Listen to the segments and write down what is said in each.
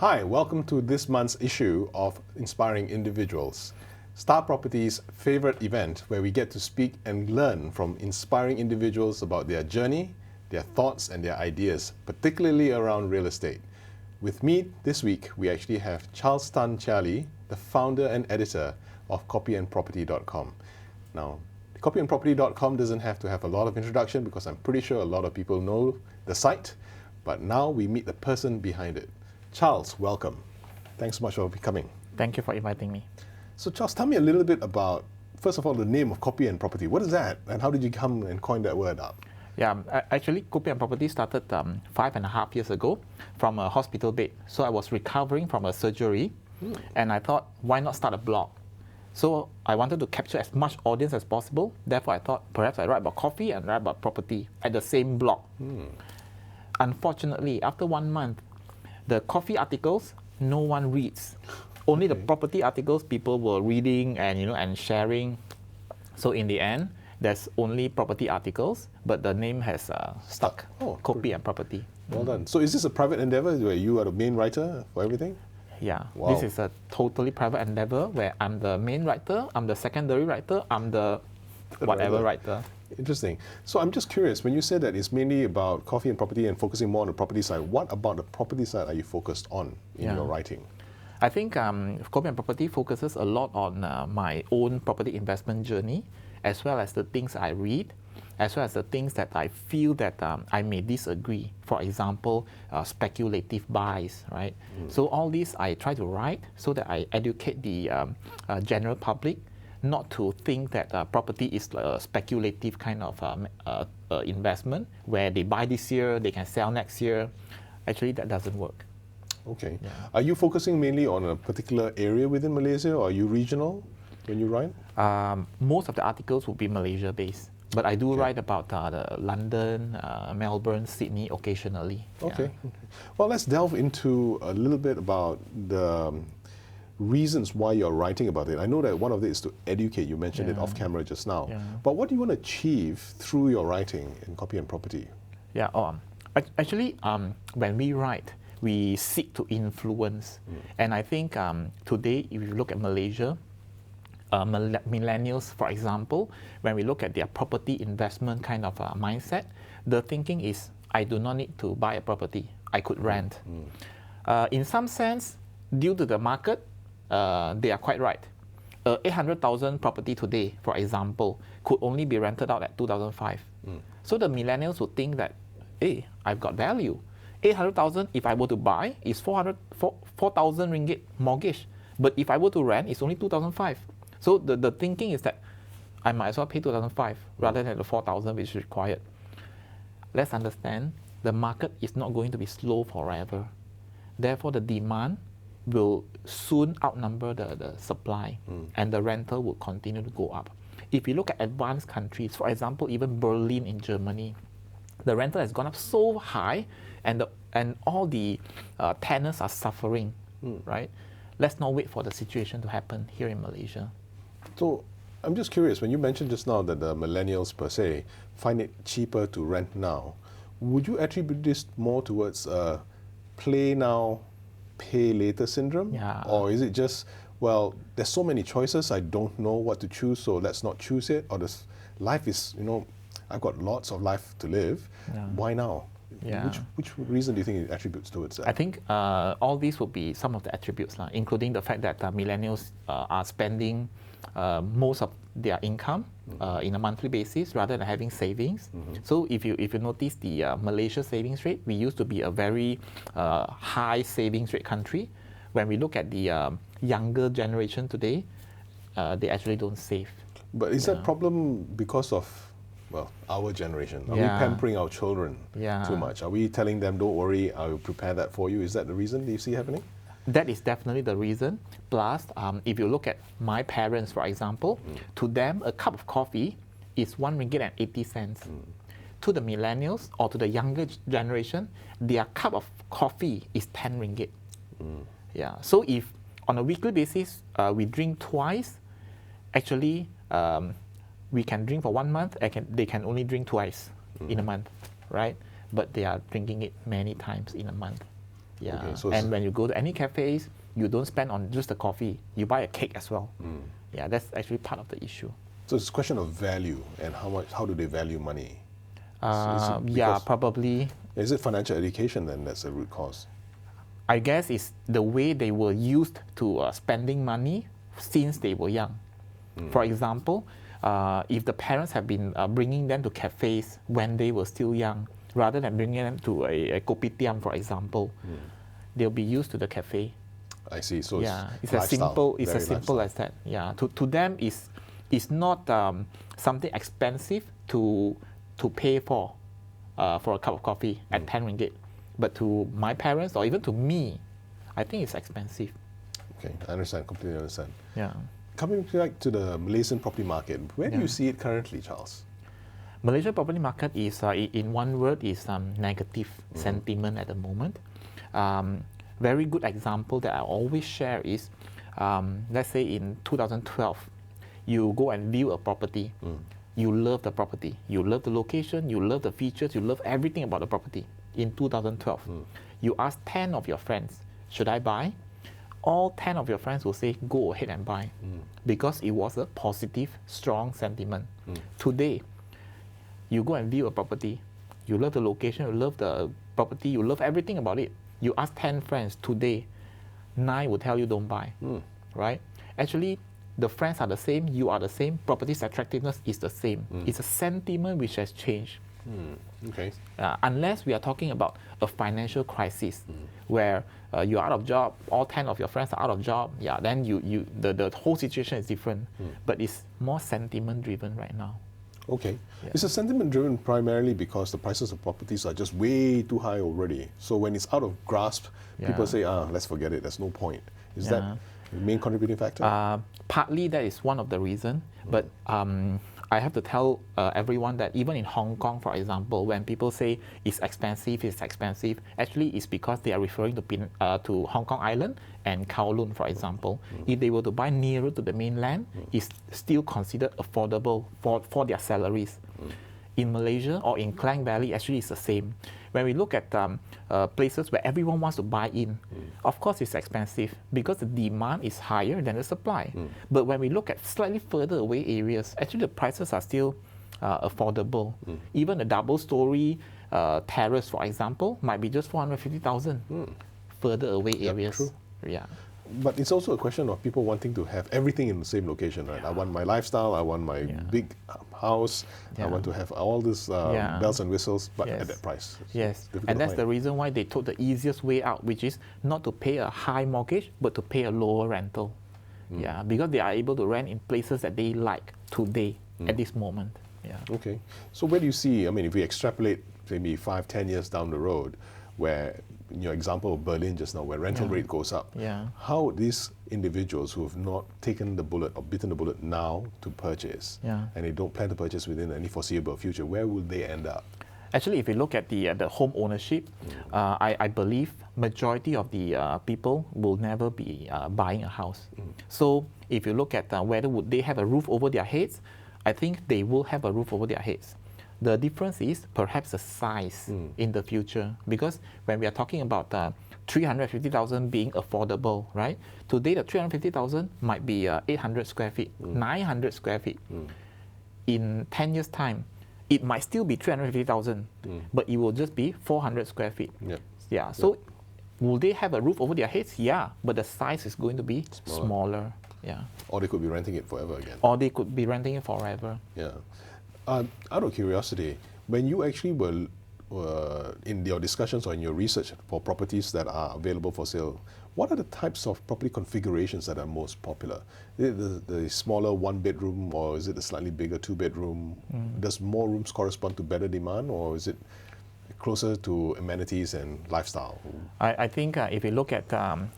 Hi, welcome to this month's issue of Inspiring Individuals, StarProperty's favorite event where we get to speak and learn from inspiring individuals about their journey, their thoughts and their ideas, particularly around real estate. With me this week, we actually have Tan Chia Lih, the founder and editor of copyandproperty.com. Now, copyandproperty.com doesn't have to have a lot of introduction because I'm pretty sure a lot of people know the site, but now we meet the person behind it. Charles, welcome. Thanks so much for coming. Thank you for inviting me. So Charles, tell me a little bit about, first of all, the name of Copy and Property. What is that and how did you come and coin that word up? Yeah, actually Copy and Property started 5.5 years ago from a hospital bed. So I was recovering from a surgery and I thought, why not start a blog? So I wanted to capture as much audience as possible. Therefore I thought perhaps I write about coffee and write about property at the same blog. Unfortunately, after 1 month, the coffee articles, no one reads. Only the property articles people were reading and sharing. So in the end, there's only property articles, but the name has stuck. Copy and Property. Well done. So is this a private endeavor where you are the main writer for everything? Yeah, Wow. This is a totally private endeavor where I'm the main writer, I'm the secondary writer, I'm the whatever writer. Interesting. So I'm just curious, when you said that it's mainly about coffee and property and focusing more on the property side, what about the property side are you focused on in your writing? I think Copy and Property focuses a lot on my own property investment journey, as well as the things I read, as well as the things that I feel that I may disagree. For example, speculative buys, right? So all these I try to write so that I educate the general public not to think that property is a speculative kind of investment where they buy this year, they can sell next year. Actually, that doesn't work. Okay. Yeah. Are you focusing mainly on a particular area within Malaysia or are you regional when you write? Most of the articles will be Malaysia based, but I do write about the London, Melbourne, Sydney occasionally. Okay. Well, let's delve into a little bit about the reasons why you're writing about it. I know that one of it is to educate. You mentioned it off camera just now. But what do you want to achieve through your writing in Copy and Property? Yeah. Actually, when we write, we seek to influence. And I think today, if you look at Malaysia, millennials, for example, when we look at their property investment kind of mindset, the thinking is, I do not need to buy a property. I could rent. In some sense, due to the market, they are quite right. 800,000 property today, for example, could only be rented out at 2005. So the millennials would think that, hey, I've got value. 800,000, if I were to buy, is 4,000 ringgit mortgage. But if I were to rent, it's only 2,005. So the thinking is that I might as well pay 2,005 rather than the 4,000 which is required. Let's understand, the market is not going to be slow forever. Therefore, the demand will soon outnumber the supply and the rental will continue to go up. If you look at advanced countries, for example, even Berlin in Germany, the rental has gone up so high and all the tenants are suffering, right? Let's not wait for the situation to happen here in Malaysia. So I'm just curious, when you mentioned just now that the millennials per se find it cheaper to rent now, would you attribute this more towards play now, pay later syndrome? Or is it just, well, there's so many choices, I don't know what to choose, so let's not choose it? Or this life is, I've got lots of life to live, why now? Which reason do you think it attributes towards that? I think all these will be some of the attributes, including the fact that millennials are spending most of their income in a monthly basis rather than having savings. So if you notice the Malaysia savings rate, we used to be a very high savings rate country. When we look at the younger generation today, they actually don't save. But is that problem because of, well, our generation? Are we pampering our children too much? Are we telling them, don't worry, I will prepare that for you? Is that the reason you see happening? That is definitely the reason. Plus, if you look at my parents, for example, to them, a cup of coffee is 1 ringgit and 80 cents. To the millennials or to the younger generation, their cup of coffee is 10 ringgit. So if on a weekly basis, we drink twice, actually, we can drink for 1 month, they can only drink twice in a month, right? But they are drinking it many times in a month. Yeah. Okay, so and when you go to any cafes, you don't spend on just the coffee. You buy a cake as well. Yeah, that's actually part of the issue. So it's a question of value and how do they value money? Yeah, probably. Is it financial education then that's the root cause? I guess it's the way they were used to spending money since they were young. For example, if the parents have been bringing them to cafes when they were still young, rather than bringing them to a kopitiam, for example, they'll be used to the cafe. I see. So yeah, it's lifestyle, as simple as that. Yeah, to them it's not something expensive to pay for a cup of coffee at 10 ringgit. But to my parents or even to me, I think it's expensive. Okay, I understand, completely understand. Yeah. Coming back to the Malaysian property market, where do you see it currently, Charles? Malaysian property market is, in one word, is negative sentiment at the moment. Very good example that I always share is, let's say in 2012, you go and view a property. You love the property. You love the location. You love the features. You love everything about the property. In 2012, you ask 10 of your friends, should I buy? All 10 of your friends will say, go ahead and buy. Because it was a positive, strong sentiment. Today, you go and view a property. You love the location, you love the property, you love everything about it. You ask 10 friends today, 9 will tell you don't buy. Right? Actually, the friends are the same, you are the same, property's attractiveness is the same. It's a sentiment which has changed. Okay. Unless we are talking about a financial crisis where you're out of job, all 10 of your friends are out of job, then the whole situation is different. But it's more sentiment driven right now. Okay. It's a sentiment driven primarily because the prices of properties are just way too high already. So when it's out of grasp, people say, let's forget it, there's no point. Is that the main contributing factor? Partly that is one of the reasons, but I have to tell everyone that even in Hong Kong, for example, when people say it's expensive, actually it's because they are referring to Hong Kong Island and Kowloon, for example. If they were to buy nearer to the mainland, it's still considered affordable for their salaries. In Malaysia or in Klang Valley, actually it's the same. When we look at places where everyone wants to buy in, of course it's expensive because the demand is higher than the supply. But when we look at slightly further away areas, actually the prices are still affordable. Even a double-story terrace, for example, might be just 450,000 further away areas. True. Yeah. But it's also a question of people wanting to have everything in the same location, right? I want my lifestyle, I want my big house, I want to have all these bells and whistles, but at that price. Yes, and that's the reason why they took the easiest way out, which is not to pay a high mortgage, but to pay a lower rental. Yeah, because they are able to rent in places that they like today, at this moment. Yeah. Okay. So where do you see, I mean, if we extrapolate maybe 5-10 years down the road, where in your example of Berlin just now, where rental rate goes up, how these individuals who have not taken the bullet or bitten the bullet now to purchase, and they don't plan to purchase within any foreseeable future, where will they end up? Actually, if you look at the home ownership, I believe majority of the people will never be buying a house. So if you look at whether would they have a roof over their heads, I think they will have a roof over their heads. The difference is perhaps the size in the future, because when we are talking about 350,000 being affordable, right? Today the 350,000 might be 800 square feet, 900 square feet. In 10 years' time, it might still be 350,000, but it will just be 400 square feet. So will they have a roof over their heads? Yeah, but the size is going to be smaller. Yeah. Or they could be renting it forever again. Or they could be renting it forever. Yeah. Out of curiosity, when you actually were in your discussions or in your research for properties that are available for sale, what are the types of property configurations that are most popular? Is it the smaller 1-bedroom, or is it the slightly bigger 2-bedroom? Does more rooms correspond to better demand, or is it closer to amenities and lifestyle? I think if you look at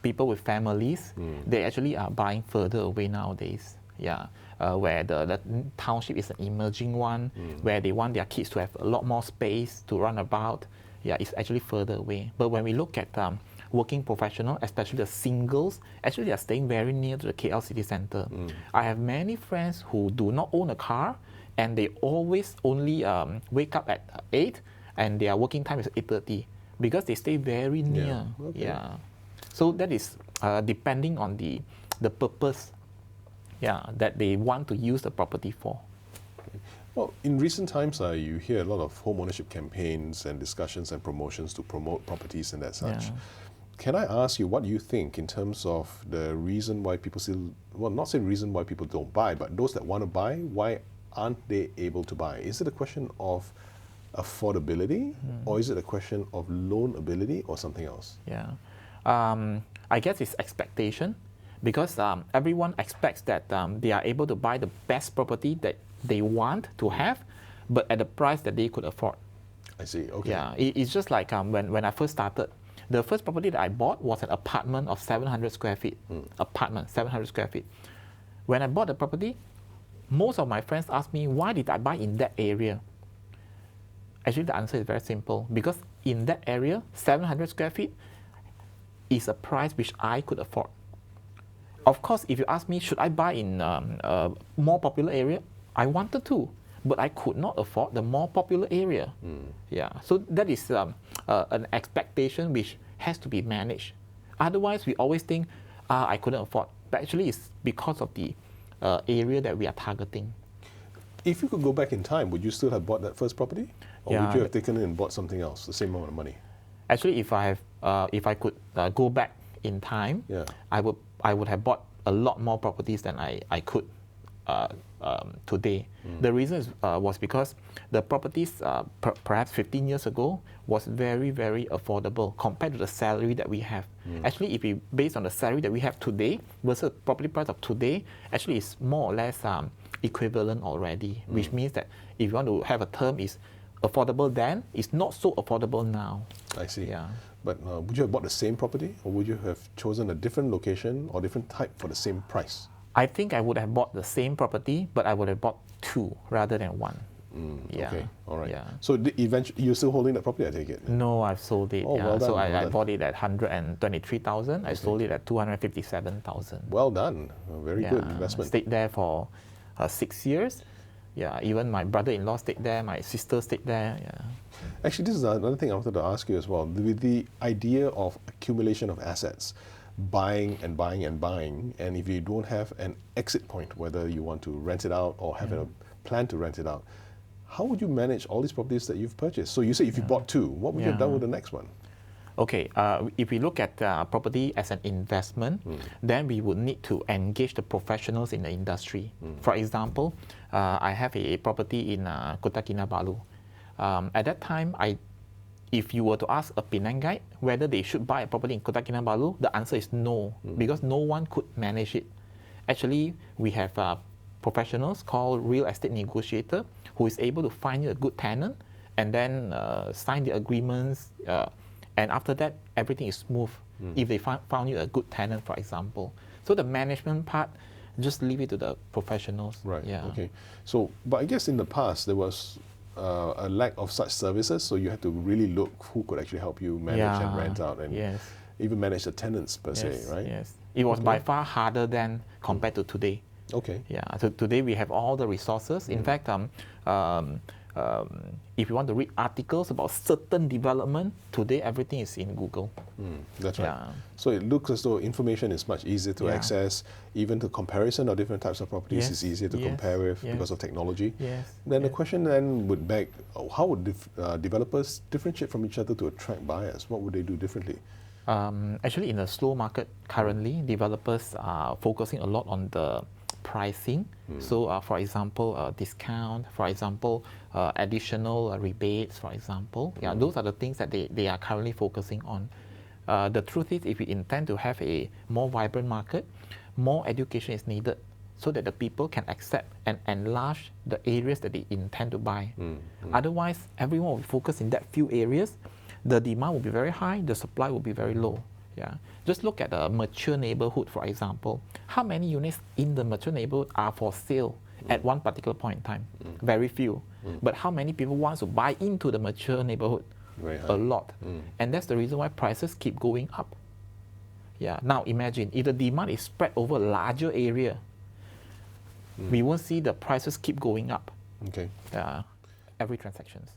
people with families, they actually are buying further away nowadays. Yeah. Where the township is an emerging one, where they want their kids to have a lot more space to run about. Yeah, it's actually further away. But when we look at working professionals, especially the singles, actually they are staying very near to the KL city center. I have many friends who do not own a car, and they always only wake up at 8, and their working time is 8:30. because they stay very near. Yeah. Okay. Yeah. So that is depending on the purpose, that they want to use the property for. Well, in recent times, you hear a lot of home ownership campaigns and discussions and promotions to promote properties and that such. Yeah. Can I ask you what you think in terms of the reason why people still, well, not say reason why people don't buy, but those that want to buy, why aren't they able to buy? Is it a question of affordability, or is it a question of loan ability, or something else? Yeah. I guess it's expectation, because everyone expects that they are able to buy the best property that they want to have, but at the price that they could afford. I see. Okay. Yeah, it's just like when I first started, the first property that I bought was an apartment of 700 square feet. Apartment, 700 square feet. When I bought the property, most of my friends asked me, why did I buy in that area? Actually, the answer is very simple. Because in that area, 700 square feet is a price which I could afford. Of course, if you ask me, should I buy in a more popular area? I wanted to, but I could not afford the more popular area. Yeah, so that is an expectation which has to be managed. Otherwise, we always think, I couldn't afford. But actually, it's because of the area that we are targeting. If you could go back in time, would you still have bought that first property? Or would you have taken it and bought something else, the same amount of money? Actually, if I could go back in time, I would have bought a lot more properties than I could today. The reason was because the properties perhaps 15 years ago was very, very affordable compared to the salary that we have. Actually, if we based on the salary that we have today versus property price of today, actually it's more or less equivalent already, which means that if you want to have a term is affordable then, it's not so affordable now. I see. Yeah. But would you have bought the same property, or would you have chosen a different location or different type for the same price? I think I would have bought the same property, but I would have bought two rather than one. Okay, all right. Yeah. So eventually, you're still holding that property, I take it? No, I've sold it. Oh, well done, so well I done. bought it at 123,000. I sold it at 257,000. Well done. A very good investment. Stayed there for 6 years. Yeah, even my brother-in-law stayed there. My sister stayed there. Yeah. Actually, this is another thing I wanted to ask you as well. With the idea of accumulation of assets, buying and buying and buying, and if you don't have an exit point, whether you want to rent it out or have a plan to rent it out, how would you manage all these properties that you've purchased? So you say if you bought two, what would you have done with the next one? Okay, if we look at property as an investment, then we would need to engage the professionals in the industry. For example, I have a property in Kota Kinabalu. At that time, if you were to ask a Penang guide whether they should buy a property in Kota Kinabalu, the answer is no, because no one could manage it. Actually, we have professionals called real estate negotiator who is able to find you a good tenant and then sign the agreements. And after that, everything is smooth if they found you a good tenant, for example. So the management part, just leave it to the professionals. Right, Yeah. okay. So, but I guess in the past, there was a lack of such services, so you had to really look who could actually help you manage and rent out and even manage the tenants per se, right? Yes, it was by far harder than compared to today. Okay. Yeah, so today we have all the resources. In fact, if you want to read articles about certain development, today everything is in Google. That's right. Yeah. So it looks as though information is much easier to access. Even the comparison of different types of properties is easier to compare with because of technology. Then the question then would beg, how would developers differentiate from each other to attract buyers? What would they do differently? Actually, in a slow market currently, developers are focusing a lot on the pricing. So, for example, discount, for example, additional rebates, for example. Yeah, those are the things that they are currently focusing on. The truth is, if we intend to have a more vibrant market, more education is needed so that the people can accept and enlarge the areas that they intend to buy. Otherwise, everyone will focus in that few areas. The demand will be very high, the supply will be very low. Yeah. Just look at a mature neighborhood, for example. How many units in the mature neighborhood are for sale at one particular point in time? Very few. But how many people want to buy into the mature neighborhood? A lot. And that's the reason why prices keep going up. Yeah. Now imagine if the demand is spread over a larger area, we won't see the prices keep going up. Okay. Every transactions.